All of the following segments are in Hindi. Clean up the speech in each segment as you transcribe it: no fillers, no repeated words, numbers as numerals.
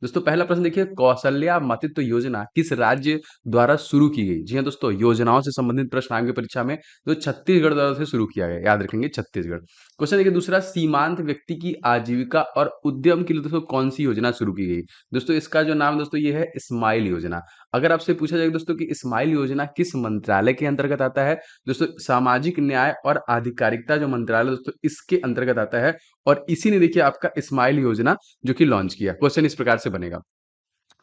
दोस्तों पहला प्रश्न देखिए, कौशल्या मातृत्व योजना किस राज्य द्वारा शुरू की गई? जी हाँ दोस्तों, योजनाओं से संबंधित प्रश्न आएंगे परीक्षा में, तो छत्तीसगढ़ द्वारा से शुरू किया गया, याद रखेंगे छत्तीसगढ़। क्वेश्चन देखिए दूसरा, सीमांत व्यक्ति की आजीविका और उद्यम के लिए दोस्तों कौन सी योजना शुरू की गई? दोस्तों इसका जो नाम दोस्तों ये है स्माइल योजना। अगर आपसे पूछा जाए दोस्तों कि स्माइल योजना किस मंत्रालय के अंतर्गत आता है, दोस्तों सामाजिक न्याय और आधिकारिकता जो मंत्रालय दोस्तों इसके अंतर्गत आता है, और इसी ने देखिए आपका स्माइल योजना जो कि लॉन्च किया। क्वेश्चन इस प्रकार से बनेगा।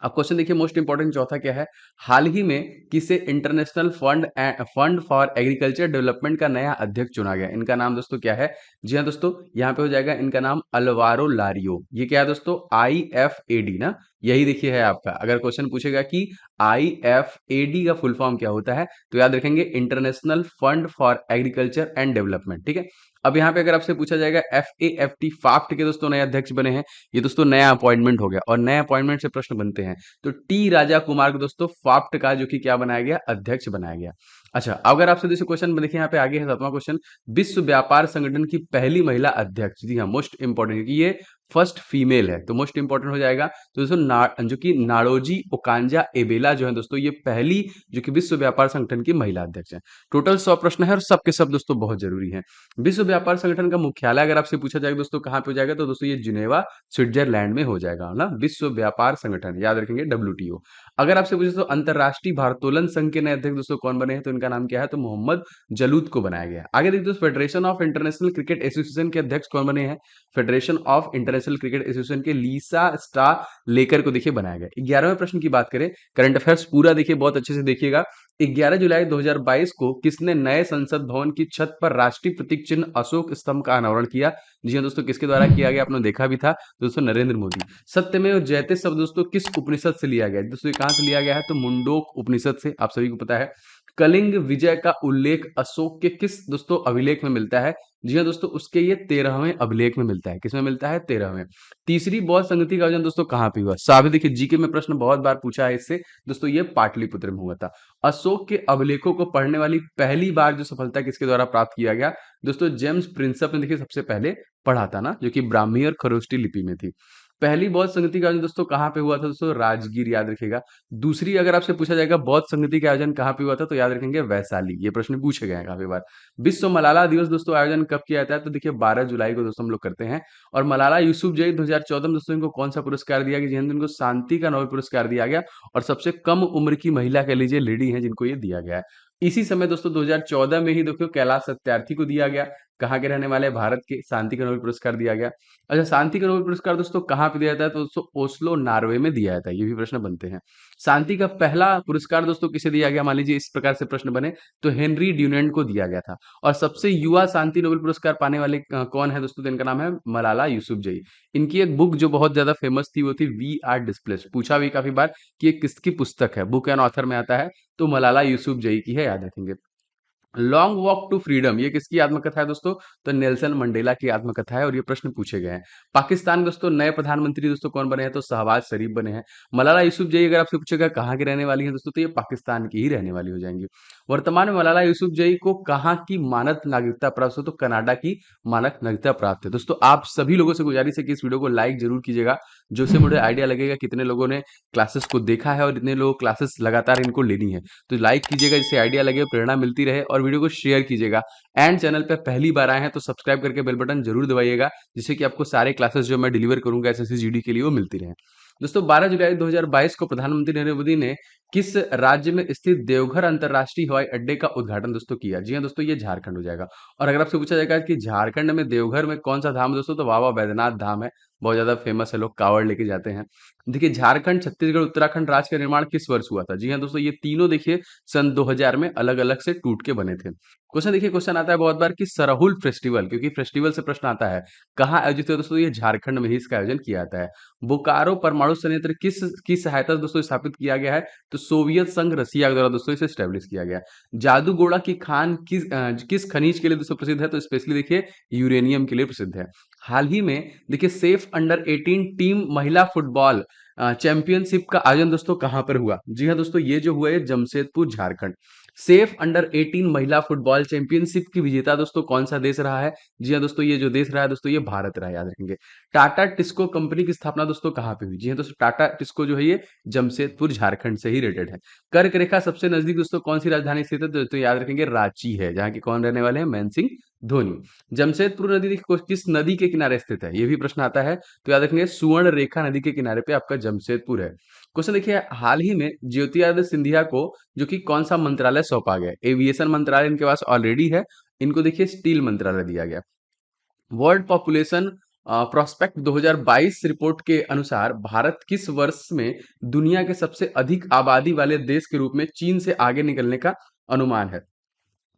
अब क्वेश्चन देखिए मोस्ट इंपॉर्टेंट चौथा क्या है, हाल ही में किसे international fund for agriculture development का नया अध्यक्ष चुना गया? इनका नाम दोस्तों क्या है? जी हाँ दोस्तों, यहाँ पे हो जाएगा इनका नाम अल्वारो लारियो। ये क्या है दोस्तों? IFAD ना, यही देखिए है आपका। अगर क्वेश्चन पूछेगा कि IFAD का फुल फॉर्म क्या होता है, तो याद रखेंगे international fund for agriculture and development. ठीक है, अब यहाँ पे अगर आपसे पूछा जाएगा FAFT फाफ्ट के दोस्तों नए अध्यक्ष बने हैं, ये दोस्तों नया अपॉइंटमेंट हो गया, और नए अपॉइंटमेंट से प्रश्न बनते हैं। तो टी राजा कुमार को दोस्तों फाफ्ट का जो कि क्या बनाया गया? अध्यक्ष बनाया गया। अच्छा, अगर आपसे जैसे क्वेश्चन देखिए यहाँ पे आगे है सातवां क्वेश्चन, विश्व व्यापार संगठन की पहली महिला अध्यक्ष। जी हाँ, मोस्ट इंपॉर्टेंट, क्योंकि ये फर्स्ट फीमेल है तो मोस्ट इंपॉर्टेंट हो जाएगा। तो दोस्तों जो कि नाडोजी ओकांजा एबेला जो है दोस्तों, ये पहली जो कि विश्व व्यापार संगठन की महिला अध्यक्ष है। टोटल 100 प्रश्न है और सबके सब दोस्तों बहुत जरूरी है। विश्व व्यापार संगठन का मुख्यालय अगर आपसे पूछा जाएगा दोस्तों कहाँ पे हो जाएगा, तो दोस्तों ये जिनेवा स्विट्जरलैंड में हो जाएगा ना। विश्व व्यापार संगठन याद रखेंगे WTO। अगर आपसे पूछे तो अंतरराष्ट्रीय भारोत्तोलन संघ के नए अध्यक्ष दोस्तों कौन बने हैं, तो इनका नाम क्या है? तो मोहम्मद जलूद को बनाया गया है। आगे देखिए दोस्तों, federation of international cricket association के अध्यक्ष कौन बने हैं? Federation of international cricket association के लीसा स्टा लेकर को देखिए बनाया गया। 11वें प्रश्न की बात करें, करंट अफेयर्स पूरा देखिए, बहुत अच्छे से देखिएगा। 11 जुलाई 2022 को किसने नए संसद भवन की छत पर राष्ट्रीय प्रतीक चिन्ह अशोक स्तंभ का अनावरण किया? जी हाँ दोस्तों, किसके द्वारा किया गया? आपने देखा भी था दोस्तों, नरेंद्र मोदी। सत्यमेव जयते शब्द दोस्तों किस उपनिषद से लिया गया है? दोस्तों ये कहां से लिया गया है? तो मुंडोक उपनिषद से, आप सभी को पता है। कलिंग विजय का उल्लेख अशोक के किस दोस्तों अभिलेख में मिलता है? जी हाँ दोस्तों, उसके ये 13वें अभिलेख में मिलता है। किसमें मिलता है? 13वें। तीसरी बौद्ध संगति का आयोजन दोस्तों कहाँ पे हुआ? साबित देखिए, जीके में प्रश्न बहुत बार पूछा है इससे दोस्तों, ये पाटलिपुत्र में हुआ था। अशोक के अभिलेखों को पढ़ने वाली पहली बार जो सफलता किसके द्वारा प्राप्त किया गया? दोस्तों जेम्स प्रिंसप ने देखिए सबसे पहले पढ़ा था ना, जो कि ब्राह्मी और खरोष्टी लिपि में थी। पहली बौद्ध संगति का आयोजन दोस्तों कहाँ पे हुआ था? दोस्तों राजगीर, याद रखिएगा। दूसरी अगर आपसे पूछा जाएगा बौद्ध संगति का आयोजन कहाँ पे हुआ था, तो याद रखेंगे वैशाली। ये प्रश्न पूछे गए हैं काफी बार। विश्व मलाला दिवस दोस्तों आयोजन कब किया जाता है? तो देखिए 12 जुलाई को दोस्तों हम लोग करते हैं। और मलाला यूसुफजई 2014 में दोस्तों इनको कौन सा पुरस्कार दिया गया? जिन्हें इनको शांति का नोबेल पुरस्कार दिया गया, और सबसे कम उम्र की महिला कह लीजिए लेडी है जिनको ये दिया गया है। इसी समय दोस्तों 2014 में ही देखो कैलाश सत्यार्थी को दिया गया, कहाँ के रहने वाले? भारत के। शांति का नोबेल पुरस्कार दिया गया। अच्छा, शांति का नोबेल पुरस्कार दोस्तों कहाँ पे दिया जाता है? तो दोस्तों ओस्लो नॉर्वे में दिया जाता है। ये भी प्रश्न बनते हैं। शांति का पहला पुरस्कार दोस्तों किसे दिया गया? मान लीजिए इस प्रकार से प्रश्न बने, तो हेनरी ड्यूनेंट को दिया गया था। और सबसे युवा शांति नोबेल पुरस्कार पाने वाले कौन है दोस्तों? तो इनका नाम है मलाला यूसुफजई। इनकी एक बुक जो बहुत ज्यादा फेमस थी वो थी वी आर डिस्प्लेस्ड। पूछा भी काफी बार कि ये किसकी पुस्तक है, बुक एंड ऑथर में आता है, तो मलाला यूसुफजई की है, याद रखेंगे। लॉन्ग वॉक टू फ्रीडम ये किसकी आत्मकथा है दोस्तों? तो नेल्सन मंडेला की आत्मकथा है, और ये प्रश्न पूछे गए हैं। पाकिस्तान दोस्तों नए प्रधानमंत्री दोस्तों कौन बने हैं? तो शहबाज शरीफ बने हैं। मलाला यूसुफजई अगर आपसे पूछेगा कहाँ की रहने वाली है दोस्तों, तो ये पाकिस्तान की ही रहने वाली हो जाएंगी। वर्तमान में मलाला यूसुफजई को कहाँ की मानक नागरिकता प्राप्त हो? तो कनाडा की मानक नागरिकता प्राप्त है। दोस्तों आप सभी लोगों से गुजारिश है कि इस वीडियो को लाइक जरूर कीजिएगा, जिससे मुझे आइडिया लगेगा कितने लोगों ने क्लासेस को देखा है और कितने लोग क्लासेस लगातार इनको लेनी है। तो लाइक कीजिएगा जिससे आइडिया लगे, प्रेरणा मिलती रहे, और वीडियो को शेयर कीजिएगा। एंड चैनल पे पहली बार आए हैं तो सब्सक्राइब करके बेल बटन जरूर दबाइएगा, जिससे कि आपको सारे क्लासेस जो मैं डिलीवर करूंगा एसएससी जीडी के लिए वो मिलती रहे। दोस्तों 12 जुलाई 2022 को प्रधानमंत्री नरेंद्र मोदी ने किस राज्य में स्थित देवघर अंतरराष्ट्रीय हवाई अड्डे का उद्घाटन दोस्तों किया? जी हाँ दोस्तों, ये झारखंड हो जाएगा। और अगर आपसे पूछा जाएगा कि झारखंड में देवघर में कौन सा धाम है दोस्तों, तो बाबा बैद्यनाथ धाम है। बहुत ज्यादा फेमस है, लोग कांवड़ लेके जाते हैं। देखिए झारखंड, छत्तीसगढ़, उत्तराखंड राज्य का निर्माण किस वर्ष हुआ था? जी हाँ दोस्तों, ये तीनों देखिए सन 2000 में अलग अलग से टूट के बने थे। क्वेश्चन देखिए, क्वेश्चन आता है बहुत बार कि सरहुल फेस्टिवल, क्योंकि फेस्टिवल से प्रश्न आता है, कहाँ आयोजित हुआ? दोस्तों ये झारखंड में ही इसका आयोजन किया जाता है। बोकारो परमाणु संयंत्र किस की सहायता से दोस्तों स्थापित किया गया है? तो सोवियत संघ रसिया के द्वारा दोस्तों इसे स्टैब्लिश किया गया। जादूगोड़ा की खान किस खनिज के लिए दोस्तों प्रसिद्ध है? तो स्पेशली देखिए यूरेनियम के लिए प्रसिद्ध है। हाल ही में देखिए सेफ अंडर 18 टीम महिला फुटबॉल चैंपियनशिप का आयोजन दोस्तों कहां पर हुआ? जी हाँ दोस्तों, ये जो हुआ है जमशेदपुर झारखंड। सेफ अंडर 18 महिला फुटबॉल चैंपियनशिप की विजेता दोस्तों कौन सा देश रहा है? जी हाँ दोस्तों, ये जो देश रहा है दोस्तों ये भारत रहा है, याद रखेंगे। टाटा टिस्को कंपनी की स्थापना दोस्तों कहां पे हुई? जी हाँ दोस्तों, टाटा टिस्को जो है ये जमशेदपुर झारखंड से ही रेटेड है। कर्क रेखा सबसे नजदीक दोस्तों कौन सी राजधानी स्थित है? तो याद रखेंगे रांची है, जहां की कौन रहने वाले हैं? महेंद्र सिंह धोनी। जमशेदपुर नदी किस नदी के किनारे स्थित है? ये भी प्रश्न आता है, तो याद रखेंगे सुवर्ण रेखा नदी के किनारे पे आपका जमशेदपुर है। क्वेश्चन देखिए, हाल ही में ज्योतिरादित्य सिंधिया को जो कि कौन सा मंत्रालय सौंपा गया? एविएशन मंत्रालय इनके पास ऑलरेडी है, इनको देखिए स्टील मंत्रालय दिया गया। वर्ल्ड पॉपुलेशन प्रोस्पेक्ट 2022 रिपोर्ट के अनुसार भारत किस वर्ष में दुनिया के सबसे अधिक आबादी वाले देश के रूप में चीन से आगे निकलने का अनुमान है?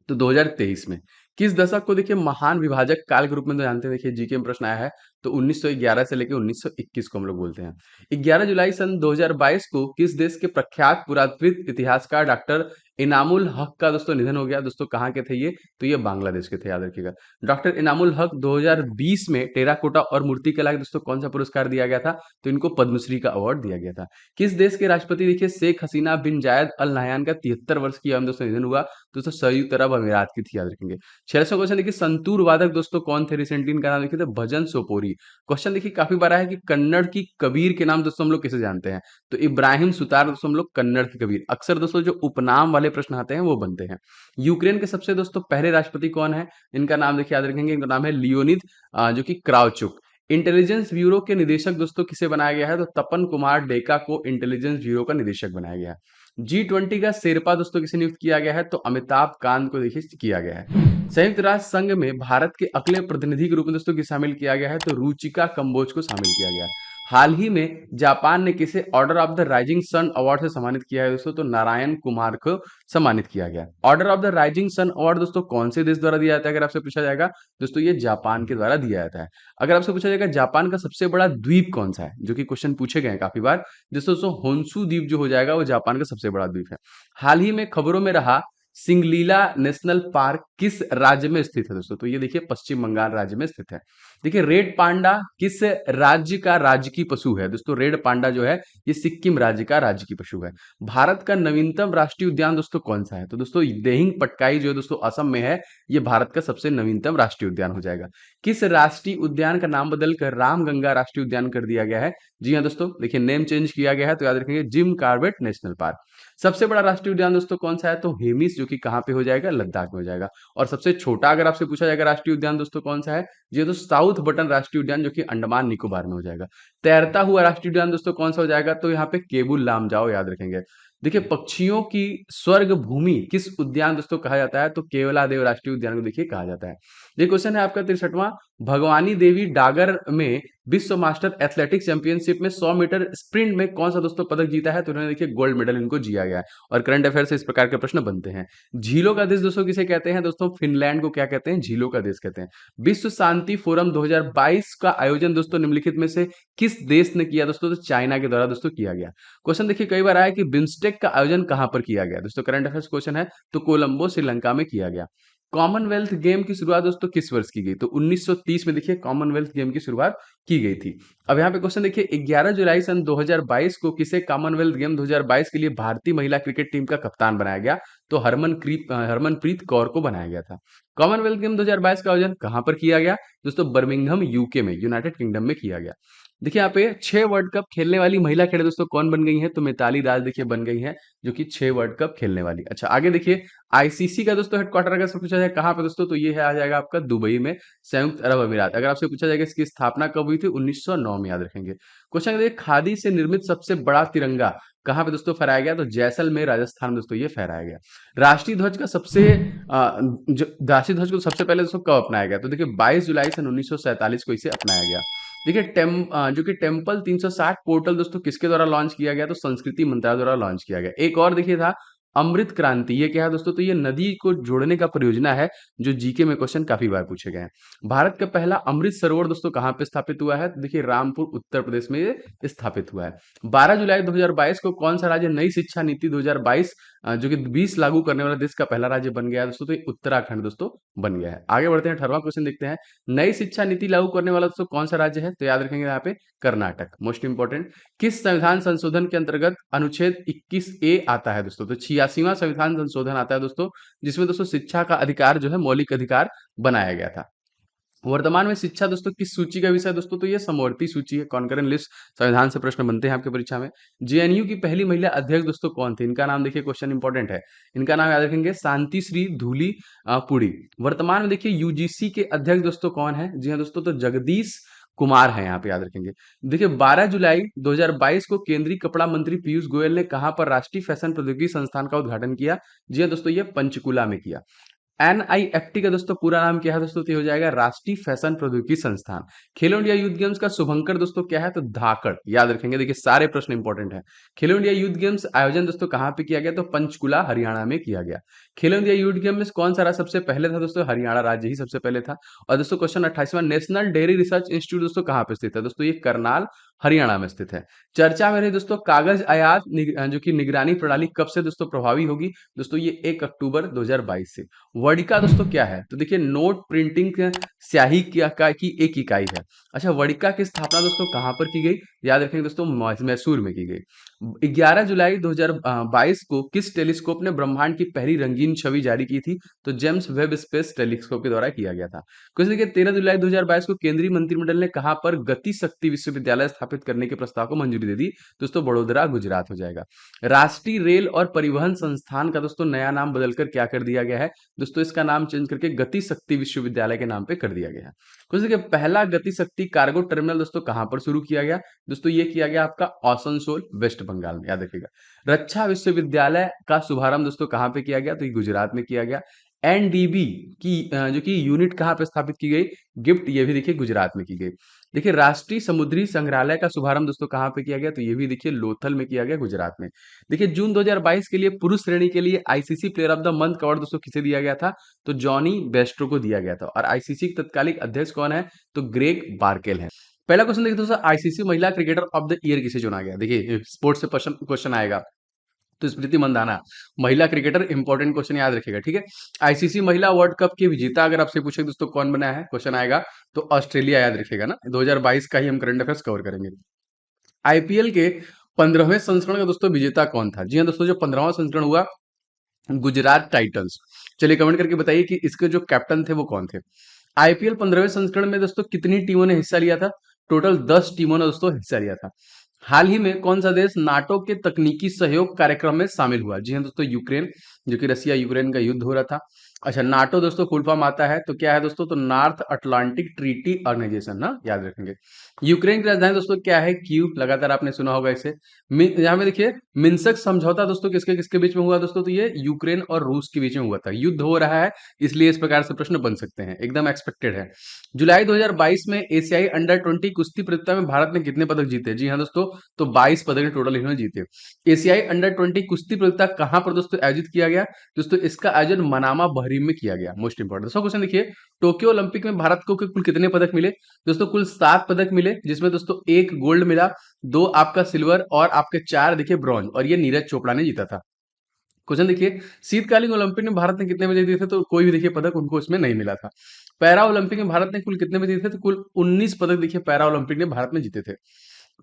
तो 2023 में। किस दशक को देखिए महान विभाजक काल के रूप में तो जानते हैं, देखिए जीके में प्रश्न आया है, तो 1911 से लेकर 1921 को हम लोग बोलते हैं। 11 जुलाई सन 2022 को किस देश के प्रख्यात पुरातत्व इतिहासकार डॉक्टर इनामुल हक का दोस्तों निधन हो गया? दोस्तों कहाँ के थे ये? तो ये बांग्लादेश के थे, याद रखिएगा। डॉक्टर इनामुल हक 2020 में टेराकोटा और मूर्ति कला के दोस्तों कौन सा पुरस्कार दिया गया था? तो इनको पद्मश्री का अवार्ड दिया गया था। किस देश के राष्ट्रपति देखिए शेख हसीना बिन जायद अल नहयान का 73 वर्ष की दोस्तों निधन हुआ? दोस्तों संयुक्त अरब अमीरात की थी, याद रखेंगे। 600 क्वेश्चन देखिए, संतूर वादक दोस्तों कौन थे? रिसेंटली इनका नाम देखिए, तो भजन सोपोरी। क्वेश्चन देखिए काफी बार आया है कि कन्नड़ की कबीर के नाम दोस्तों हम लोग किसे जानते हैं? तो इब्राहिम सुतार दोस्तों हम लोग कन्नड़ की कबीर। अक्सर दोस्तों जो उपनाम वाले प्रश्न आते हैं वो बनते हैं। यूक्रेन के सबसे दोस्तों पहले राष्ट्रपति कौन है? इनका नाम देखिए, याद रखेंगे, इनका नाम है लियोनिद जो कि क्राउचुक। इंटेलिजेंस ब्यूरो के निदेशक दोस्तों किसे बनाया गया है? तो तपन कुमार डेका को इंटेलिजेंस ब्यूरो का निदेशक बनाया गया है। G20 का शेरपा दोस्तों किसे नियुक्त किया गया है? तो अमिताभ कांत को देखिए किया गया है। संयुक्त राष्ट्र संघ में भारत के अगले प्रतिनिधि के रूप में दोस्तों किसे शामिल किया गया है? तो रुचिका कंबोज को शामिल किया गया है। हाल ही में जापान ने किसे order of the rising sun award से सम्मानित किया है दोस्तों? तो नारायण कुमार को सम्मानित किया गया। Order of the rising sun award दोस्तों कौन से देश द्वारा दिया जाता है? अगर आपसे पूछा जाएगा दोस्तों, ये जापान के द्वारा दिया जाता है। अगर आपसे पूछा जाएगा जापान का सबसे बड़ा द्वीप कौन सा है, जो कि क्वेश्चन पूछे गए हैं काफी बार, दोस्तों होन्सू द्वीप जो हो जाएगा वो जापान का सबसे बड़ा द्वीप है। हाल ही में खबरों में रहा सिंगलीला नेशनल पार्क किस राज्य में स्थित है दोस्तों? तो ये देखिए पश्चिम बंगाल राज्य में स्थित है। देखिए रेड पांडा किस राज्य का राजकीय पशु है? दोस्तों रेड पांडा जो है ये सिक्किम राज्य का राजकीय पशु है। भारत का नवीनतम राष्ट्रीय उद्यान दोस्तों कौन सा है? तो दोस्तों देहिंग पटकाई जो है दोस्तों असम में है, ये भारत का सबसे नवीनतम राष्ट्रीय उद्यान हो जाएगा। किस राष्ट्रीय उद्यान का नाम बदलकर रामगंगा राष्ट्रीय उद्यान कर दिया गया है? जी हाँ दोस्तों, देखिए नेम चेंज किया गया है, तो याद रखेंगे जिम कॉर्बेट नेशनल पार्क। सबसे बड़ा राष्ट्रीय उद्यान दोस्तों कौन सा है? तो हेमिस, जो कि कहाँ पे हो जाएगा? लद्दाख में हो जाएगा। और सबसे छोटा अगर आपसे पूछा जाएगा राष्ट्रीय उद्यान दोस्तों कौन सा है? ये तो साउथ बटन राष्ट्रीय उद्यान, जो कि अंडमान निकोबार में हो जाएगा। तैरता हुआ राष्ट्रीय उद्यान दोस्तों कौन सा हो जाएगा? तो यहाँ पे केबुल लामजाओ, याद रखेंगे। देखिए पक्षियों की स्वर्ग भूमि किस उद्यान दोस्तों कहा जाता है? तो केवलादेव राष्ट्रीय उद्यान को देखिए कहा जाता है। ये क्वेश्चन है आपका 63वां। भगवानी देवी डागर में विश्व मास्टर एथलेटिक्स चैंपियनशिप में 100 मीटर स्प्रिंट में कौन सा दोस्तों पदक जीता है? तो उन्होंने देखिए गोल्ड मेडल इनको जीता गया है। और करंट अफेयर से इस प्रकार के प्रश्न बनते हैं। झीलों का देश दोस्तों किसे कहते हैं? दोस्तों फिनलैंड को क्या कहते हैं? झीलों का देश कहते हैं। विश्व शांति फोरम 2022 का आयोजन दोस्तों निम्नलिखित में से किस देश ने किया दोस्तों? तो चाइना के द्वारा दोस्तों किया गया। क्वेश्चन देखिए कई बार आया कि बिम्स्टेक का आयोजन कहां पर किया गया? दोस्तों करंट अफेयर्स क्वेश्चन है, तो कोलंबो श्रीलंका में किया गया। कॉमनवेल्थ गेम की शुरुआत दोस्तों किस वर्ष की गई? तो 1930 में देखिए कॉमनवेल्थ गेम की शुरुआत की गई थी। अब यहाँ पे क्वेश्चन देखिए 11 जुलाई सन 2022 को किसे कॉमनवेल्थ गेम 2022 के लिए भारतीय महिला क्रिकेट टीम का कप्तान बनाया गया? तो हरमनप्रीत कौर को बनाया गया था। कॉमनवेल्थ गेम 2022 का आयोजन कहां पर किया गया? दोस्तों बर्मिंघम यूके में, यूनाइटेड किंगडम में किया गया। देखिए यहाँ पे 6 वर्ल्ड कप खेलने वाली महिला खिलाड़ी दोस्तों कौन बन गई हैं? तो मिताली राज देखिए बन गई हैं, जो कि 6 वर्ल्ड कप खेलने वाली। अच्छा आगे देखिए आईसीसी का दोस्तों हेडक्वार्टर अगर से पूछा जाए कहाँ पे दोस्तों, तो ये है आ जाएगा आपका दुबई में, संयुक्त अरब अमीरात। अगर आपसे पूछा जाएगा इसकी स्थापना कब हुई थी? 1909 में, याद रखेंगे। क्वेश्चन देखिए खादी से निर्मित सबसे बड़ा तिरंगा कहाँ पे दोस्तों फहराया गया? तो जैसलमेर राजस्थान में दोस्तों ये फहराया गया। राष्ट्रीय ध्वज का राष्ट्रीय ध्वज को सबसे पहले दोस्तों कब अपनाया गया? तो देखिए 22 जुलाई सन 1947 को इसे अपनाया गया। देखिए जो कि टेम्पल 360 पोर्टल दोस्तों किसके द्वारा लॉन्च किया गया? तो संस्कृति मंत्रालय द्वारा लॉन्च किया गया। एक और देखिए था अमृत क्रांति, ये क्या है दोस्तों? तो ये नदी को जोड़ने का परियोजना है, जो जीके में क्वेश्चन काफी बार पूछे गए हैं। भारत का पहला अमृत सरोवर दोस्तों कहाँ पे स्थापित हुआ है? तो देखिए रामपुर उत्तर प्रदेश में ये स्थापित हुआ है। 12 जुलाई 2022 को कौन सा राज्य नई शिक्षा नीति 2022 जो कि 20 लागू करने वाला देश का पहला राज्य बन गया है दोस्तों, तो ये उत्तराखंड दोस्तों बन गया है। आगे बढ़ते हैं, 18वां क्वेश्चन देखते हैं। नई शिक्षा नीति लागू करने वाला दोस्तों कौन सा राज्य है? तो याद रखेंगे यहाँ पे कर्नाटक, मोस्ट इंपोर्टेंट। किस संविधान संशोधन के अंतर्गत अनुच्छेद 21A आता है दोस्तों? तो 86वां संविधान संशोधन आता है दोस्तों, जिसमें दोस्तों शिक्षा का अधिकार जो है मौलिक अधिकार बनाया गया था। वर्तमान में शिक्षा दोस्तों किस सूची का विषय है दोस्तों? तो ये समवर्ती सूची है, कॉन्करेंट लिस्ट। संविधान से प्रश्न बनते हैं आपकी परीक्षा में। जेएनयू की पहली महिला अध्यक्ष दोस्तों कौन थी? इनका नाम देखिए, क्वेश्चन इंपॉर्टेंट है। इनका नाम याद रखेंगे, शांति श्री धूली पुड़ी। वर्तमान में देखिए यूजीसी के अध्यक्ष दोस्तों कौन है? जी हाँ दोस्तों, तो जगदीश कुमार है, यहाँ पे याद रखेंगे। देखिए 12 जुलाई 2022 को केंद्रीय कपड़ा मंत्री पीयूष गोयल ने कहां पर राष्ट्रीय फैशन प्रौद्योगिकी संस्थान का उद्घाटन किया? जी हाँ दोस्तों, ये पंचकुला में किया। एनआईएफटी का दोस्तों पूरा नाम क्या है दोस्तों? तो ये हो जाएगा राष्ट्रीय फैशन प्रौद्योगिकी संस्थान। खेलो इंडिया यूथ गेम्स का शुभंकर दोस्तों क्या है? तो धाकड़, याद रखेंगे। देखिए सारे प्रश्न इंपॉर्टेंट है। खेलो इंडिया यूथ गेम्स आयोजन दोस्तों कहाँ पे किया गया? तो पंचकुला हरियाणा में किया गया। खेलो इंडिया यूथ गेम में कौन सा राज्य सबसे पहले था दोस्तों? हरियाणा राज्य ही सबसे पहले था। और दोस्तों क्वेश्चन 28वां, नेशनल डेयरी रिसर्च इंस्टीट्यूट दोस्तों कहाँ पे स्थित है? दोस्तों ये करनाल हरियाणा में स्थित है। चर्चा में रही दोस्तों कागज आयात जो कि निगरानी प्रणाली कब से दोस्तों प्रभावी होगी? दोस्तों ये 1 अक्टूबर 2022 से। वर्डिका दोस्तों क्या है? तो देखिए नोट प्रिंटिंग स्याही की एक इकाई है। अच्छा, वर्डिका की स्थापना दोस्तों कहां पर की गई? याद रखेंगे दोस्तों, मैसूर में की गई। 11 जुलाई 2022 को किस टेलीस्कोप ने ब्रह्मांड की पहली रंगीन छवि जारी की थी? तो जेम्स वेब स्पेस टेलीस्कोप के द्वारा किया गया था। क्वेश्चन देखिए 13 जुलाई 2022 को केंद्रीय मंत्रिमंडल ने कहां पर गति शक्ति विश्वविद्यालय स्थापित करने के प्रस्ताव को मंजूरी दे दी? दोस्तों बड़ोदरा गुजरात हो जाएगा। राष्ट्रीय रेल और परिवहन संस्थान का दोस्तों नया नाम बदलकर क्या कर दिया गया है? दोस्तों इसका नाम चेंज करके गति शक्ति विश्वविद्यालय के नाम पे कर दिया गया है। कुछ देखिए पहला गति शक्ति कार्गो टर्मिनल दोस्तों कहां पर शुरू किया गया? दोस्तों ये किया गया आपका आसनसोल वेस्ट बंगाल में, याद रखिएगा। रक्षा विश्वविद्यालय का शुभारंभ दोस्तों कहां पे किया गया? तो ये गुजरात में किया गया। एनडीबी की जो कि यूनिट कहां पे स्थापित की गई? गिफ्ट, ये भी देखिए गुजरात में की गई। देखिए राष्ट्रीय समुद्री संग्रहालय का शुभारंभ दोस्तों कहां पे किया गया? तो ये भी देखिए लोथल में किया गया, गुजरात में। देखिए जून 2022 के लिए पुरुष श्रेणी के लिए ICC player of the month का अवार्ड दोस्तों किसे दिया गया था? तो जॉनी बेस्ट्रो को दिया गया था। और आईसीसी के तत्कालिक अध्यक्ष कौन है? तो ग्रेग बार्केल है। पहला क्वेश्चन देखिए दोस्तों, आईसीसी महिला क्रिकेटर ऑफ द ईयर किसे चुना गया? देखिए स्पोर्ट्स से क्वेश्चन आएगा, तो स्मृति मंदाना महिला क्रिकेटर, इंपॉर्टेंट क्वेश्चन याद रखिएगा, ठीक है। आईसीसी महिला वर्ल्ड कप के विजेता अगर आपसे पूछे दोस्तों कौन बना है, क्वेश्चन आएगा तो ऑस्ट्रेलिया, याद रखिएगा ना। 2022 का ही हम करंट अफेयर्स कवर करेंगे। आईपीएल के 15वें संस्करण का दोस्तों विजेता कौन था? जी हाँ दोस्तों, जो 15वां संस्करण हुआ गुजरात टाइटंस। चलिए कमेंट करके बताइए कि इसके जो कैप्टन थे वो कौन थे। आईपीएल 15वें संस्करण में दोस्तों कितनी टीमों ने हिस्सा लिया था? टोटल 10 टीमों ने दोस्तों हिस्सा लिया था। हाल ही में कौन सा देश नाटो के तकनीकी सहयोग कार्यक्रम में शामिल हुआ? जी हाँ दोस्तों, यूक्रेन, जो कि रसिया यूक्रेन का युद्ध हो रहा था। अच्छा, नाटो दोस्तों फुल फॉर्म आता है तो क्या है दोस्तों? तो नॉर्थ अटलांटिक ट्रीटी ऑर्गेनाइजेशन ना, याद रखेंगे। यूक्रेन की राजधानी दोस्तों क्या है? कीव, लगातार आपने सुना होगा इसे। यहाँ पे देखिए मिन्स्क समझौता दोस्तों किसके किसके बीच में हुआ दोस्तों? तो ये यूक्रेन और रूस के बीच में हुआ था। युद्ध हो रहा है इसलिए इस प्रकार से प्रश्न बन सकते हैं, एकदम एक्सपेक्टेड है। जुलाई 2022 में एशियाई अंडर 20 कुश्ती प्रतियोगिता में भारत ने कितने पदक जीते? जी हाँ दोस्तों, तो 22 पदक टोटल इन्होंने जीते। एशियाई अंडर 20 कुश्ती प्रतियोगिता कहां पर दोस्तों आयोजित किया गया? दोस्तों इसका आयोजन मनामा बहरीन में किया गया। मोस्ट इंपोर्टेंट दोस्तों क्वेश्चन देखिए, टोक्यो ओलंपिक में भारत को कुल कितने पदक मिले? दोस्तों कुल 7 पदक मिले, जिसमें दोस्तों 1 गोल्ड मिला, 2 आपका सिल्वर और आपके 4 देखिए ब्रॉन्ज, और ये नीरज चोपड़ा ने जीता था। क्वेश्चन देखिए, शीतकालीन ओलंपिक में भारत ने कितने बजे जीते थे? तो कोई भी देखिए पदक उनको इसमें नहीं मिला था। पैरा ओलंपिक में भारत ने कुल कितने बजे जीते थे? तो कुल 19 पदक देखिए पैरा ओलंपिक में भारत में जीते थे।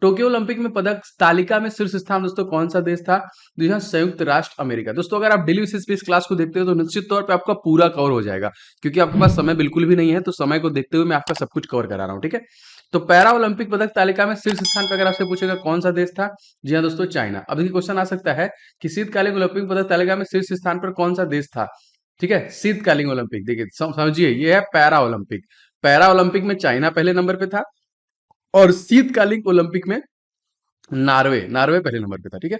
टोक्यो ओलंपिक में पदक तालिका में शीर्ष स्थान दोस्तों कौन सा देश था? जी हाँ, संयुक्त राष्ट्र अमेरिका। दोस्तों अगर आप डेली बेसिस पे इस क्लास को देखते हो तो निश्चित तौर पे आपका पूरा कवर हो जाएगा, क्योंकि आपके पास समय बिल्कुल भी नहीं है, तो समय को देखते हुए मैं आपका सब कुछ कवर करा रहा हूँ, ठीक है। तो पैरा ओलंपिक पदक तालिका में शीर्ष स्थान पर अगर आपसे पूछेगा कौन सा देश था? जी हाँ दोस्तों, चाइना। अब देखिए क्वेश्चन आ सकता है कि शीतकालीन ओलंपिक पदक तालिका में शीर्ष स्थान पर कौन सा देश था? ठीक है, शीतकालीन ओलंपिक, देखिए समझिए ये है पैरा ओलंपिक। पैरा ओलंपिक में चाइना पहले नंबर पे था, और शीतकालीन ओलंपिक में नॉर्वे, नॉर्वे पहले नंबर पे था, ठीक है।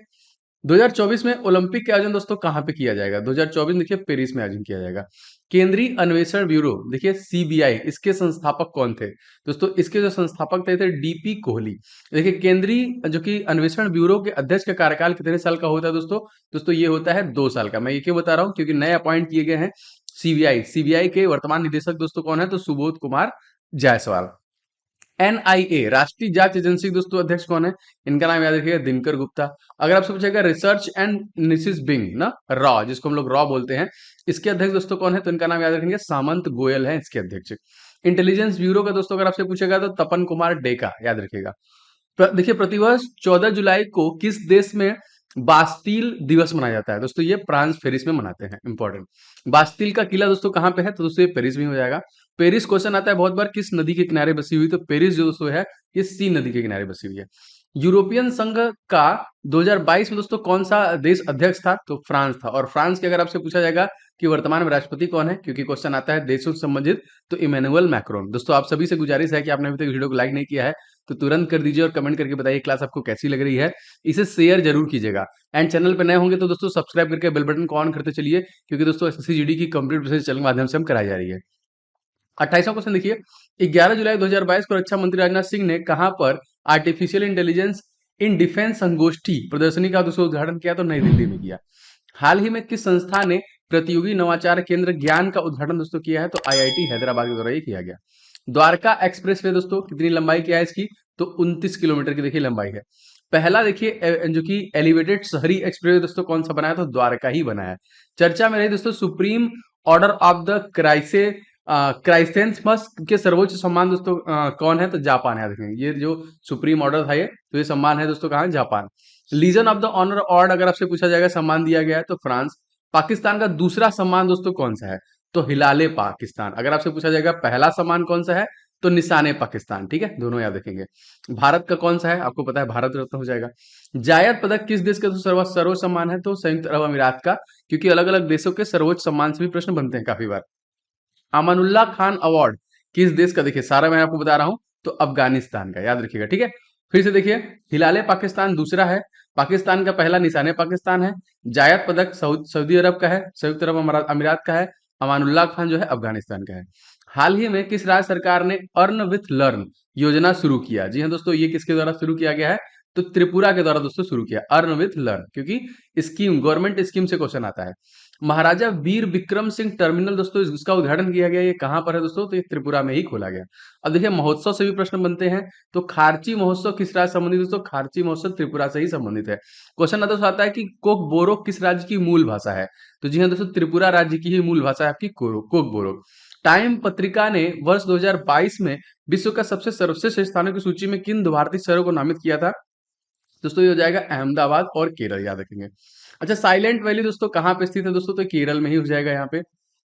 2024 में ओलंपिक का आयोजन दोस्तों कहां पे किया जाएगा? 2024 देखिए पेरिस में आयोजन किया जाएगा। केंद्रीय अन्वेषण ब्यूरो देखिए सीबीआई, इसके संस्थापक कौन थे? दोस्तों इसके जो संस्थापक थे डीपी कोहली। देखिए केंद्रीय जो कि अन्वेषण ब्यूरो के अध्यक्ष का कार्यकाल कितने साल का होता है दोस्तों? दोस्तों ये होता है 2 साल का। मैं ये क्यों बता रहा हूं? क्योंकि नए अपॉइंट किए गए हैं सीबीआई। सीबीआई के वर्तमान निदेशक दोस्तों कौन है? तो सुबोध कुमार जायसवाल। एनआईए राष्ट्रीय जांच एजेंसी दोस्तों अध्यक्ष कौन है? इनका नाम याद रखिएगा, दिनकर गुप्ता। अगर आपसे पूछेगा रिसर्च एंड निसिस बिंग ना, रॉ जिसको हम लोग रॉ बोलते हैं, इसके अध्यक्ष दोस्तों कौन है? तो इनका नाम याद रखेंगे, सामंत गोयल है इसके अध्यक्ष। इंटेलिजेंस ब्यूरो का दोस्तों अगर आपसे पूछेगा तो तपन कुमार डेका याद रखिएगा। देखिए प्रतिवर्ष 14 जुलाई को किस देश में बास्टील दिवस मनाया जाता है? दोस्तों ये फ्रांस पेरिस में मनाते हैं। इंपॉर्टेंट, बास्टील का किला दोस्तों कहाँ पे है? तो दोस्तों ये पेरिस में हो जाएगा। पेरिस क्वेश्चन आता है बहुत बार, किस नदी के किनारे बसी हुई? तो पेरिस जो दोस्तों है ये सी नदी के किनारे बसी हुई है। यूरोपियन संघ का 2022 में दोस्तों कौन सा देश अध्यक्ष था? तो फ्रांस था। और फ्रांस के अगर आपसे पूछा जाएगा कि वर्तमान में राष्ट्रपति कौन है, क्योंकि क्वेश्चन आता है देशों से संबंधित, तो इमैनुअल मैक्रोन। दोस्तों आप सभी से गुजारिश है कि आपने अभी तक वीडियो को लाइक नहीं किया है तो तुरंत कर दीजिए और कमेंट करके बताइए क्लास आपको कैसी लग रही है। इसे शेयर जरूर कीजिएगा एंड चैनल पर नए होंगे तो दोस्तों सब्सक्राइब करके बेल बटन को ऑन करते चलिए, क्योंकि दोस्तों एसएससी जीडी की कंप्लीट प्रोसेस चैनल के माध्यम से हम कराई जा रही है। 28वां क्वेश्चन देखिए, 11 जुलाई 2022 को रक्षा मंत्री राजनाथ सिंह ने कहां पर आर्टिफिशियल इंटेलिजेंस इन डिफेंस संगोष्ठी प्रदर्शनी का दोस्तों उद्घाटन किया? तो नई दिल्ली में किया। हाल ही में किस संस्था ने प्रतियोगी नवाचार केंद्र ज्ञान का उद्घाटन दोस्तों किया है? तो आईआईटी हैदराबाद के द्वारा ये किया गया। द्वारका एक्सप्रेस वे दोस्तों कितनी लंबाई क्या है इसकी? तो 29 किलोमीटर की देखिए लंबाई है। पहला देखिए जो कि एलिवेटेड शहरी एक्सप्रेस दोस्तों कौन सा बनाया? तो द्वारका ही बनाया। चर्चा में रही दोस्तों सुप्रीम ऑर्डर ऑफ द क्राइसेंथमस के सर्वोच्च सम्मान दोस्तों कौन है? तो जापान है। देखेंगे ये जो सुप्रीम ऑर्डर था ये, तो ये सम्मान है दोस्तों कहाँ? Japan. Legion of the honour award अगर आपसे पूछा जाएगा सम्मान दिया गया है तो फ्रांस। पाकिस्तान का दूसरा सम्मान दोस्तों कौन सा है? तो हिलाले पाकिस्तान। अगर आपसे पूछा जाएगा पहला सम्मान कौन सा है? तो निशाने पाकिस्तान। ठीक है, दोनों याद रखेंगे। भारत का कौन सा है? आपको पता है भारत रत्न हो जाएगा। जायद पदक किस देश का तो सर्वोच्च सम्मान है? तो संयुक्त अरब अमीरात का, क्योंकि अलग अलग देशों के सर्वोच्च सम्मान से भी प्रश्न बनते हैं काफी बार। अमानुल्लाह खान अवार्ड किस देश का? देखिए सारा मैं आपको बता रहा हूं, तो अफगानिस्तान का याद रखिएगा। ठीक है, फिर से देखिए, हिलाले पाकिस्तान दूसरा है, पाकिस्तान का पहला निशाने पाकिस्तान है। जायद पदक सऊदी अरब का है, संयुक्त अरब अमीरात का है। अमानुल्लाह खान जो है अफगानिस्तान का है। हाल ही में किस राज्य सरकार ने अर्न विथ लर्न योजना शुरू किया? जी हाँ दोस्तों, ये किसके द्वारा शुरू किया गया है? तो त्रिपुरा के द्वारा दोस्तों शुरू किया अर्न विथ लर्न, क्योंकि स्कीम गवर्नमेंट स्कीम से क्वेश्चन आता है। महाराजा वीर विक्रम सिंह टर्मिनल दोस्तों इसका उद्घाटन किया गया, ये कहां पर है दोस्तों? तो ये त्रिपुरा में ही खोला गया। अब देखिए महोत्सव से भी प्रश्न बनते हैं, तो खारची महोत्सव किस राज्य से संबंधित? दोस्तों खारची महोत्सव त्रिपुरा से ही संबंधित है। क्वेश्चन आता है कि कोक बोरोक किस राज्य की मूल भाषा है? तो जी हाँ दोस्तों, त्रिपुरा राज्य की ही मूल भाषा है आपकी कोक बोरोक। टाइम पत्रिका ने वर्ष 2022 में विश्व का सबसे सर्वश्रेष्ठ स्थानों की सूची में किन भारतीय शहरों को नामित किया था? दोस्तों ये हो जाएगा अहमदाबाद और केरल, याद रखेंगे। अच्छा, साइलेंट वैली दोस्तों कहाँ पे स्थित है? दोस्तों तो केरल में ही हो जाएगा यहाँ पे।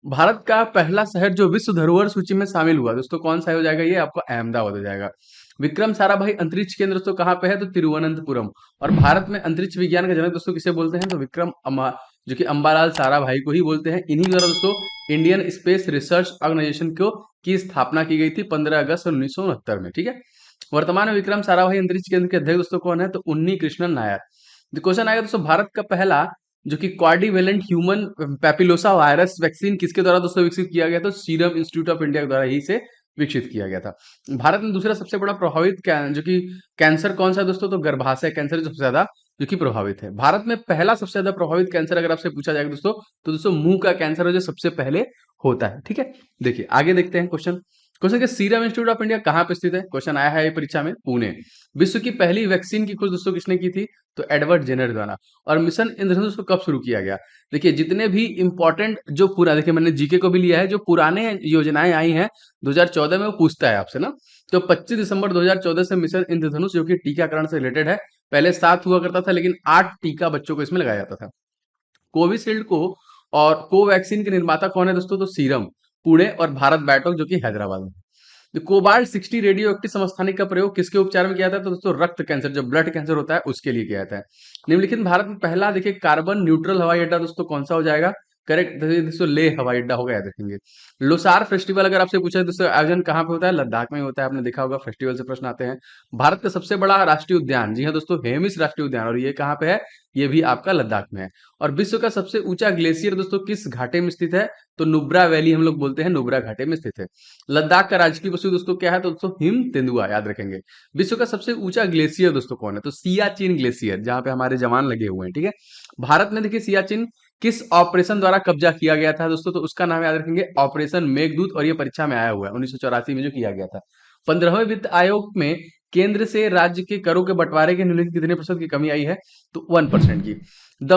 भारत का पहला शहर जो विश्व धरोहर सूची में शामिल हुआ दोस्तों कौन सा हो जाएगा? ये आपको अहमदाबाद हो जाएगा। विक्रम साराभाई अंतरिक्ष केंद्र दोस्तों कहाँ पे है? तो तिरुवनंतपुरम। और भारत में अंतरिक्ष विज्ञान का जनक दोस्तों किसे बोलते हैं? तो जो कि अंबालाल साराभाई को ही बोलते हैं। इन्हीं द्वारा दोस्तों इंडियन स्पेस रिसर्च ऑर्गेनाइजेशन को की स्थापना की गई थी 15 अगस्त 1969 में। ठीक है, वर्तमान में विक्रम साराभाई अंतरिक्ष केंद्र के अध्यक्ष दोस्तों कौन है? तो उन्नी कृष्णन नायर। क्वेश्चन आएगा दोस्तों, भारत का पहला जो कि क्वाड्रीवेलेंट ह्यूमन पैपिलोसा वायरस वैक्सीन किसके द्वारा दोस्तों विकसित किया गया? तो सीरम इंस्टीट्यूट ऑफ इंडिया के द्वारा ही से विकसित किया गया था। भारत में दूसरा सबसे बड़ा प्रभावित जो कि कैंसर कौन सा है दोस्तों? तो गर्भाशय कैंसर सबसे ज्यादा जो कि प्रभावित है। भारत में पहला सबसे ज्यादा प्रभावित कैंसर अगर आपसे पूछा जाएगा दोस्तों, तो दोस्तों मुंह का कैंसर है जो सबसे पहले होता है। ठीक है, देखिए आगे देखते हैं क्वेश्चन। क्वेश्चन के सीरम इंस्टीट्यूट ऑफ इंडिया कहां पे स्थित है? क्वेश्चन आया है ये परीक्षा में, पुणे। विश्व की पहली वैक्सीन की खोज दोस्तों किसने की थी? तो एडवर्ड जेनर द्वारा। और मिशन इंद्रधनुष को कब शुरू किया गया? देखिए जितने भी इंपॉर्टेंट जो पूरा, देखिए मैंने जीके को भी लिया है, जो पुराने योजनाएं आई हैं 2014 में वो पूछता है आपसे ना। तो 25 दिसंबर 2014 से मिशन इंद्रधनुष जो कि टीकाकरण से रिलेटेड है, पहले 7 हुआ करता था लेकिन 8 टीका बच्चों को इसमें लगाया जाता था। कोविशील्ड को और कोवैक्सीन के निर्माता कौन है दोस्तों? तो सीरम पुणे और भारत बायोटेक जो कि हैदराबाद में। तो कोबाल्ट 60 रेडियो एक्टिव समस्थानिक का प्रयोग किसके उपचार में किया जाता है? तो दोस्तों रक्त कैंसर, जो ब्लड कैंसर होता है उसके लिए किया जाता है। निम्नलिखित भारत में पहला देखिए कार्बन न्यूट्रल हवाई अड्डा दोस्तों कौन सा हो जाएगा? करेक्ट दोस्तों, लेह हवाई अड्डा होगा, याद रखेंगे। लोसार फेस्टिवल अगर आपसे पूछा है दोस्तों आयोजन कहाँ पे होता है? लद्दाख में होता है, आपने देखा होगा फेस्टिवल से प्रश्न आते हैं। भारत का सबसे बड़ा राष्ट्रीय उद्यान, जी हाँ दोस्तों हेमिस राष्ट्रीय उद्यान, और ये कहाँ पे है? ये भी आपका लद्दाख में है। और विश्व का सबसे ऊंचा ग्लेशियर दोस्तों किस घाटे में स्थित है? तो नुब्रा वैली हम लोग बोलते हैं, नुब्रा घाटे में स्थित है। लद्दाख का राजकीय पशु दोस्तों क्या है? तो दोस्तों हिम तेंदुआ, याद रखेंगे। विश्व का सबसे ऊंचा ग्लेशियर दोस्तों कौन है? तो सियाचिन ग्लेशियर, जहां पे हमारे जवान लगे हुए हैं। ठीक है, भारत में देखिए सियाचिन किस ऑपरेशन द्वारा कब्जा किया गया था दोस्तों? तो उसका नाम याद रखेंगे ऑपरेशन मेघदूत, और ये परीक्षा में आया हुआ है 1984 में जो किया गया था। 15वें वित्त आयोग में केंद्र से राज्य के करों के बंटवारे के निम्नलिखित कितने प्रतिशत की कमी आई है? तो 1% की। The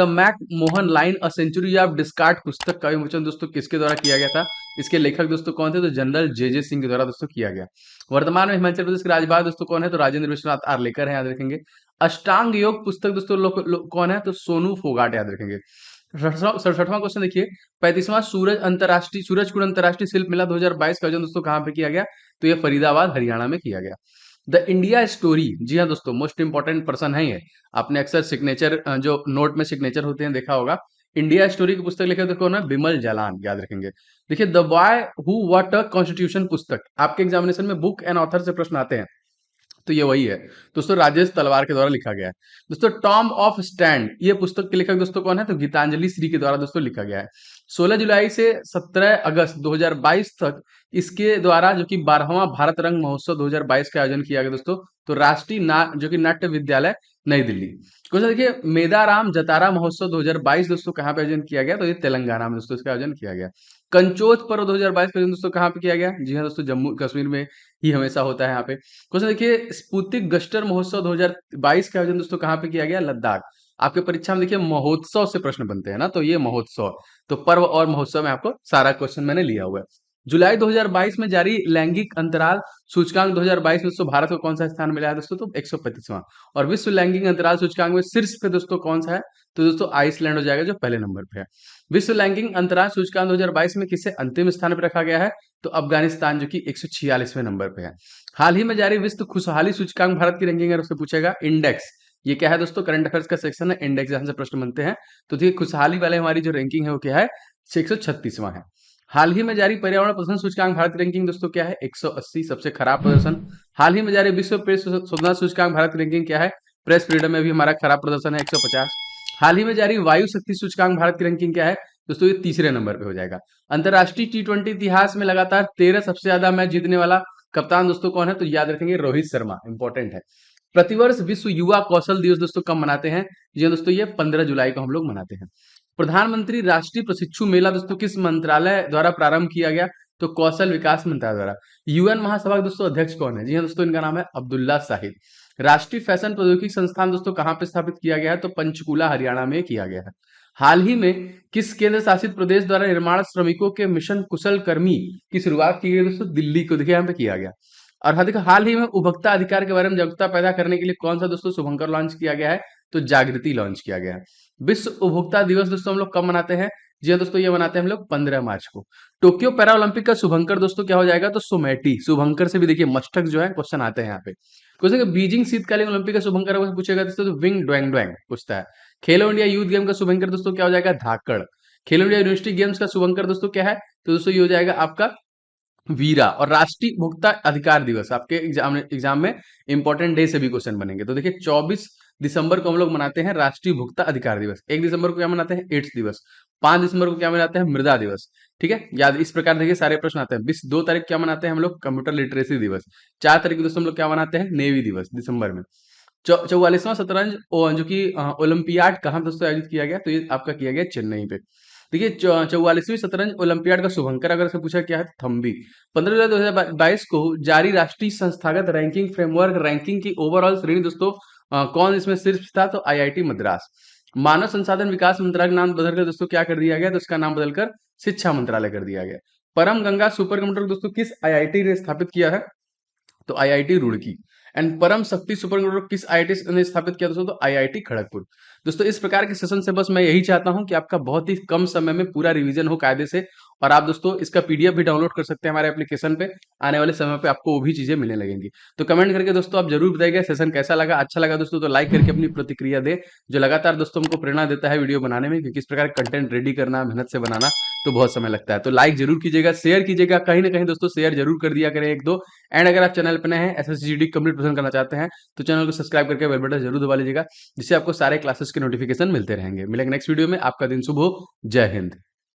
McMahon line a century of discord पुस्तक का विमोचन दोस्तों किसके द्वारा किया गया था? इसके लेखक दोस्तों कौन थे? तो जनरल जे सिंह के द्वारा दोस्तों किया गया। वर्तमान में हिमाचल प्रदेश के राज्यपाल दोस्तों कौन है? तो राजेंद्र विश्वनाथ आर्लेकर है, याद रखेंगे। अष्टांग योग पुस्तक दोस्तों कौन है? तो सोनू फोगाट, याद रखेंगे। 67वां क्वेश्चन देखिए, 35वां सूरजकुंड अंतर्राष्ट्रीय शिल्प मेला 2022 का आयोजन दोस्तों कहां पे किया गया? तो ये फरीदाबाद हरियाणा में किया गया। द इंडिया स्टोरी, जी हाँ दोस्तों, मोस्ट इंपॉर्टेंट पर्सन है ये। आपने अक्सर सिग्नेचर जो नोट में सिग्नेचर होते हैं देखा होगा। इंडिया स्टोरी की पुस्तक लेकर देखो ना, बिमल जालान, याद रखेंगे। देखिए the boy who what a constitution पुस्तक, आपके एग्जामिनेशन में बुक एंड ऑथर से प्रश्न आते हैं, तो ये वही है दोस्तों, राजेश तलवार के द्वारा लिखा गया है। दोस्तों टॉम ऑफ स्टैंड, ये पुस्तक के लेखक दोस्तों कौन है? तो गीतांजलि श्री के द्वारा दोस्तों लिखा गया है। 16 जुलाई से 17 अगस्त 2022 तक इसके द्वारा जो कि 12वां भारत रंग महोत्सव 2022 का आयोजन किया गया दोस्तों, तो राष्ट्रीय जो कि नाट्य विद्यालय नई दिल्ली। क्वेश्चन देखिए, मेदाराम जतारा महोत्सव 2022 दोस्तों कहाँ पे आयोजन किया गया? तो ये तेलंगाना में दोस्तों इसका आयोजन किया गया। कंचोत पर्व 2022 का आयोजन दोस्तों कहाँ पे किया गया? जी हाँ दोस्तों, जम्मू कश्मीर में ही हमेशा होता है यहाँ पे। क्वेश्चन देखिए, स्पुतिक गस्टर महोत्सव 2022 का आयोजन दोस्तों कहाँ पे किया गया? लद्दाख। आपके परीक्षा में देखिए महोत्सव से प्रश्न बनते हैं ना, तो ये महोत्सव, तो पर्व और महोत्सव में आपको सारा क्वेश्चन मैंने लिया हुआ है। जुलाई 2022 में जारी लैंगिक अंतराल सूचकांक 2022 में दोस्तों भारत को कौन सा स्थान मिला है दोस्तों? तो 135वां। और विश्व लैंगिक अंतराल सूचकांक में शीर्ष पे दोस्तों कौन सा है? तो दोस्तों आइसलैंड हो जाएगा, जो पहले नंबर पे है। विश्व लैंगिक अंतराल सूचकांक 2022 में किसे अंतिम स्थान पर रखा गया है? तो अफगानिस्तान, जो कि 146वें नंबर पे है। हाल ही में जारी विश्व खुशहाली सूचकांक भारत की रैंकिंग है, उससे पूछेगा इंडेक्स। ये क्या है दोस्तों? करंट अफेयर्स का सेक्शन है, इंडेक्स जहां से प्रश्न बनते हैं। तो देखिए खुशहाली वाले हमारी जो रैंकिंग है वो क्या है? 136वां है। हाल ही में जारी पर्यावरण प्रदूषण सूचकांक भारत की रैंकिंग दोस्तों क्या है? 180, सबसे खराब प्रदर्शन। हाल ही में जारी विश्व प्रेस स्वतंत्रता सूचकांक भारत की रैंकिंग क्या है? प्रेस फ्रीडम में भी हमारा खराब प्रदर्शन है, 150। हाल ही में जारी वायु शक्ति सूचकांक भारत की रैंकिंग क्या है? दोस्तों ये तीसरे नंबर पे हो जाएगा। अंतरराष्ट्रीय T20 इतिहास में लगातार 13 सबसे ज्यादा मैच जीतने वाला कप्तान दोस्तों कौन है? तो याद रखेंगे रोहित शर्मा, इंपॉर्टेंट है। प्रतिवर्ष विश्व युवा कौशल दिवस दोस्तों कब मनाते हैं? जी दोस्तों, ये 15 जुलाई को हम लोग मनाते हैं। प्रधानमंत्री राष्ट्रीय प्रशिक्षु मेला दोस्तों किस मंत्रालय द्वारा प्रारंभ किया गया? तो कौशल विकास मंत्रालय द्वारा। यूएन महासभा के दोस्तों अध्यक्ष कौन है? जी हाँ दोस्तों, इनका नाम है अब्दुल्ला साहिद। राष्ट्रीय फैशन प्रौद्योगिकी संस्थान दोस्तों कहाँ पे स्थापित किया गया है? तो पंचकुला हरियाणा में किया गया है। हाल ही में किस केंद्र शासित प्रदेश द्वारा निर्माण श्रमिकों के मिशन कुशल कर्मी की शुरुआत की गई? दोस्तों दिल्ली को देखिए यहाँ पे किया गया। और हाल ही में उपभोक्ता अधिकार के बारे में जागरूकता पैदा करने के लिए कौन सा दोस्तों शुभंकर लॉन्च किया गया है? तो जागृति लॉन्च किया गया है। विश्व उपभोक्ता दिवस दोस्तों हम लोग कब मनाते हैं? जी हाँ दोस्तों, ये मनाते हैं हम लोग 15 मार्च को। टोक्यो पैरा ओलंपिक का शुभंकर दोस्तों क्या हो जाएगा? तो सोमेटी। शुभंकर से भी देखिए मस्तक जो है क्वेश्चन आते हैं यहाँ पे। क्वेश्चन बीजिंग शीतकालीन ओलंपिक का शुभंकर अगर पूछेगा दोस्तों तो विंग ड्वेंग ड्वेंग पूछता है। खेलो इंडिया यूथ गेम का शुभंकर दोस्तों क्या हो जाएगा? धाकड़। खेलो इंडिया यूनिवर्सिटी गेम्स का शुभंकर दोस्तों क्या है? तो दोस्तों ये हो जाएगा आपका वीरा। और राष्ट्रीय उपभोक्ता अधिकार दिवस आपके एग्जाम में इंपॉर्टेंट डे से भी क्वेश्चन बनेंगे। तो देखिए 24 दिसंबर को हम लोग मनाते हैं राष्ट्रीय उपभोक्ता अधिकार दिवस। 1 दिसंबर को क्या मनाते हैं? एड्स दिवस। 5 दिसंबर को क्या मनाते हैं? मृदा दिवस। ठीक है, याद इस प्रकार देखिए सारे प्रश्न आते हैं। 2 तारीख क्या मनाते हैं हम लोग? कंप्यूटर लिटरेसी दिवस। 4 तारीख को दोस्तों हम लोग क्या मनाते हैं? नेवी दिवस, दिसंबर में। 44वां शतरंज जो कि ओलंपियाड कहाँ दोस्तों आयोजित किया गया? तो ये आपका किया गया चेन्नई पे। देखिए 44वीं शतरंज ओलंपियाड का शुभंकर अगर से पूछा क्या है? थम्बी। 15 जुलाई 2022 को जारी राष्ट्रीय संस्थागत रैंकिंग फ्रेमवर्क रैंकिंग की ओवरऑल श्रेणी दोस्तों कौन इसमें शीर्ष था? तो आईआईटी मद्रास। मानव संसाधन विकास मंत्रालय का नाम बदलकर दोस्तों क्या कर दिया गया? तो इसका नाम बदलकर शिक्षा मंत्रालय कर दिया गया। परम गंगा सुपर कंप्यूटर दोस्तों किस आईआईटी ने स्थापित किया है? तो आईआईटी रुड़की। एंड परम शक्ति सुपर कंप्यूटर किस आईआईटी ने स्थापित किया दोस्तों? तो आईआईटी खड़गपुर। दोस्तों इस प्रकार के सेशन से बस मैं यही चाहता हूं कि आपका बहुत ही कम समय में पूरा रिवीजन हो कायदे से। और आप दोस्तों इसका पीडीएफ भी डाउनलोड कर सकते हैं हमारे एप्लीकेशन पे। आने वाले समय पे आपको वो भी चीजें मिलने लगेंगी। तो कमेंट करके दोस्तों आप जरूर बताइएगा सेशन कैसा लगा। अच्छा लगा दोस्तों तो लाइक करके अपनी प्रतिक्रिया दे, जो लगातार दोस्तों हमको प्रेरणा देता है वीडियो बनाने में, क्योंकि इस प्रकार कंटेंट रेडी करना, मेहनत से बनाना तो बहुत समय लगता है। तो लाइक जरूर कीजिएगा, शेयर कीजिएगा, कहीं ना कहीं दोस्तों शेयर जरूर कर दिया करें 1-2। एंड अगर आप चैनल पर नए हैं, एसएससीजीडी कंप्लीट पसंद करना चाहते हैं, तो चैनल को सब्सक्राइब करके बेल बटन जरूर दबा लीजिएगा, जिससे आपको सारे क्लासेस के नोटिफिकेशन मिलते रहेंगे। मिलेंगे नेक्स्ट वीडियो में। आपका दिन शुभ हो। जय हिंद।